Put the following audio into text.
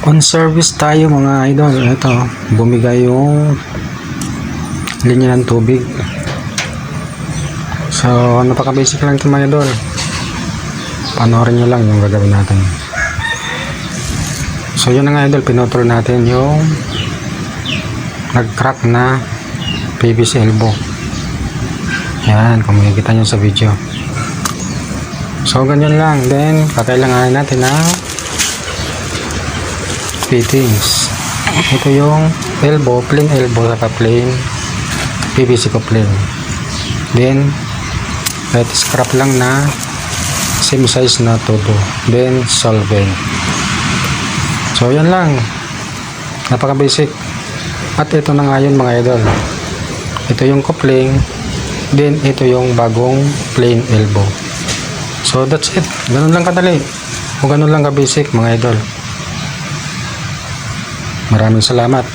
On service tayo mga idol. Ito, bumigay yung linya ng tubig. So, napaka-basic lang ito mga idol. Panoorin nyo lang yung gagawin natin. So, yun na nga idol, pinutol natin yung nag-crack na PVC elbow. Yan, kung makikita nyo sa video. So, ganyan lang. Then, kakailanganin natin ng fittings. Ito yung elbow, plain elbow, saka plain PVC coupling. Then, kahit scrap lang na same size na tubo. Then, solvent. So, yan lang. Napaka basic. At ito na nga yun mga idol. Ito yung coupling. Then, ito yung bagong plain elbow. So, that's it. Ganun lang kadali. O ganun lang ka basic mga idol. Maraming salamat.